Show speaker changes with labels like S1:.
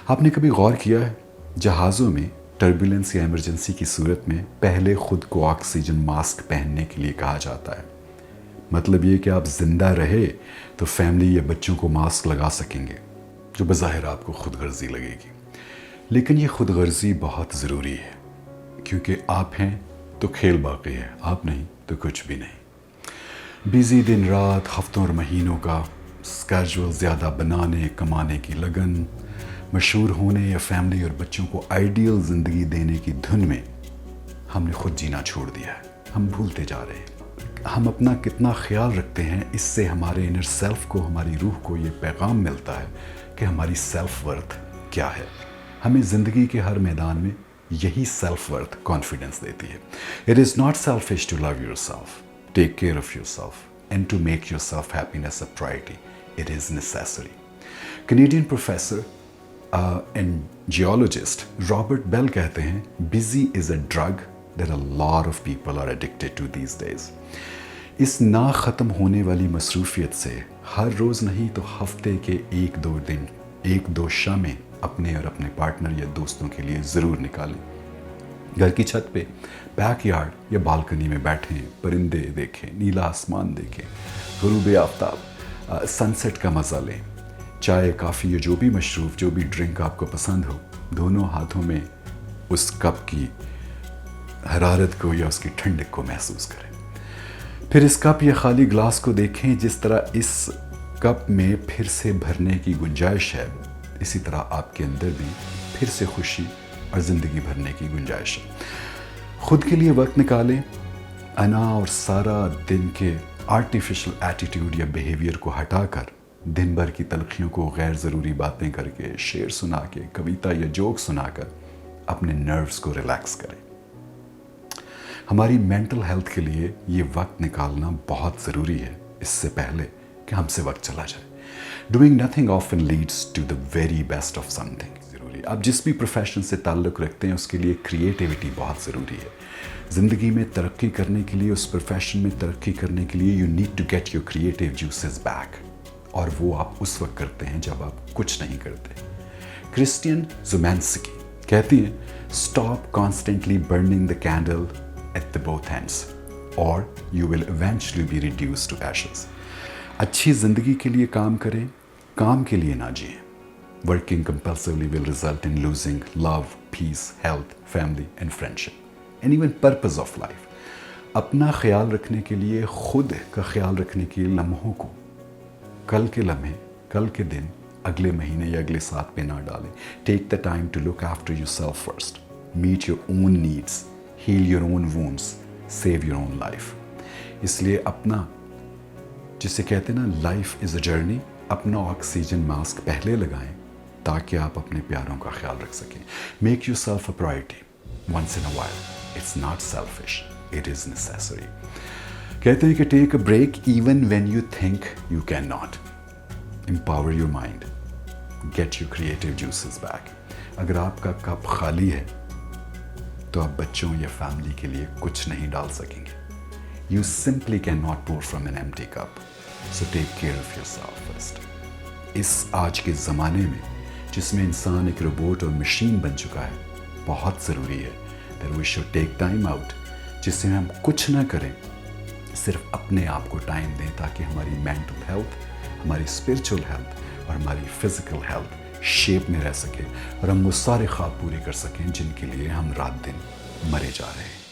S1: آپ نے کبھی غور کیا ہے جہازوں میں ٹربولنس یا ایمرجنسی کی صورت میں پہلے خود کو آکسیجن ماسک پہننے کے لیے کہا جاتا ہے؟ مطلب یہ کہ آپ زندہ رہے تو فیملی یا بچوں کو ماسک لگا سکیں گے، جو بظاہر آپ کو خود غرضی لگے گی، لیکن یہ خود غرضی بہت ضروری ہے، کیونکہ آپ ہیں تو کھیل باقی ہے، آپ نہیں تو کچھ بھی نہیں۔ بیزی دن رات، ہفتوں اور مہینوں کا اسکیجول زیادہ بنانے، کمانے کی لگن، مشہور ہونے یا فیملی اور بچوں کو آئیڈیل زندگی دینے کی دھن میں ہم نے خود جینا چھوڑ دیا ہے۔ ہم بھولتے جا رہے ہیں ہم اپنا کتنا خیال رکھتے ہیں۔ اس سے ہمارے انر سیلف کو، ہماری روح کو یہ پیغام ملتا ہے کہ ہماری سیلف ورتھ کیا ہے۔ ہمیں زندگی کے ہر میدان میں یہی سیلف ورتھ کانفیڈنس دیتی ہے۔ It is not selfish to love yourself, take care of yourself and to make yourself happiness a priority. It is necessary. Canadian professor and geologist Robert Bell کہتے ہیں، busy is a drug that a lot of people are addicted to these days. اس نا ختم ہونے والی مصروفیت سے ہر روز نہیں تو ہفتے کے ایک دو دن، ایک دو شامیں اپنے اور اپنے پارٹنر یا دوستوں کے لیے ضرور نکالیں۔ گھر کی چھت پہ، بیک یارڈ یا بالکنی میں بیٹھیں، پرندے دیکھیں، نیلا آسمان دیکھیں، غروب آفتاب، سن سیٹ کا مزہ لیں۔ چائے، کافی یا جو بھی مشروب، جو بھی ڈرنک آپ کو پسند ہو، دونوں ہاتھوں میں اس کپ کی حرارت کو یا اس کی ٹھنڈک کو محسوس کریں۔ پھر اس کپ یا خالی گلاس کو دیکھیں، جس طرح اس کپ میں پھر سے بھرنے کی گنجائش ہے، اسی طرح آپ کے اندر بھی پھر سے خوشی اور زندگی بھرنے کی گنجائش ہے۔ خود کے لیے وقت نکالیں، انا اور سارا دن کے آرٹیفیشل ایٹیٹیوڈ یا بیہیویئر کو ہٹا کر، دن بھر کی تلخیوں کو غیر ضروری باتیں کر کے، شعر سنا کے، کویتا یا جوک سنا کر اپنے نروز کو ریلیکس کریں۔ ہماری مینٹل ہیلتھ کے لیے یہ وقت نکالنا بہت ضروری ہے، اس سے پہلے کہ ہم سے وقت چلا جائے۔ Doing nothing often leads to the very best of something. ضروری، آپ جس بھی پروفیشن سے تعلق رکھتے ہیں اس کے لیے کریٹیوٹی بہت ضروری ہے۔ زندگی میں ترقی کرنے کے لیے، اس پروفیشن میں ترقی کرنے کے لیے، you need to get your creative juices back, اور وہ آپ اس وقت کرتے ہیں جب آپ کچھ نہیں کرتے۔ کرسٹین زومینسکی کہتی ہیں، stop constantly burning the candle at the both ends اور you will eventually be reduced to ashes. اچھی زندگی کے لیے کام کریں، کام کے لیے نہ جئیں۔ Working compulsively will result in losing love, peace, health, family and friendship and even purpose of life. اپنا خیال رکھنے کے لیے، خود کا خیال رکھنے کے لیے لمحوں کو کل کے لمحے، کل کے دن، اگلے مہینے یا اگلے ساتھ پہ نہ ڈالیں۔ Take the time to look after yourself first, meet your own needs, heal your own wounds, save your own life. اس لیے اپنا، جسے کہتے ہیں نا لائف از اے جرنی، اپنا آکسیجن ماسک پہلے لگائیں تاکہ آپ اپنے پیاروں کا خیال رکھ سکیں۔ Make yourself a priority once in a while. It's not selfish, it is necessary. کہتے ہیں کہ take a break even when you think you can not. Empower your mind, get your creative juices back. اگر آپ کا cup خالی ہے تو آپ بچوں یا فیملی کے لیے کچھ نہیں ڈال سکیں گے۔ You simply can not pour from an empty cup, so take care of yourself first. اس آج کے زمانے میں جس میں انسان ایک روبوٹ اور مشین بن چکا ہے، بہت ضروری ہے that we should take time out، جس سے ہم کچھ نہ کریں، صرف اپنے آپ کو ٹائم دیں تاکہ ہماری مینٹل ہیلتھ، ہماری اسپرچل ہیلتھ اور ہماری فزیکل ہیلتھ شیپ میں رہ سکے اور ہم وہ سارے خواب پورے کر سکیں جن کے لیے ہم رات دن مرے جا رہے ہیں۔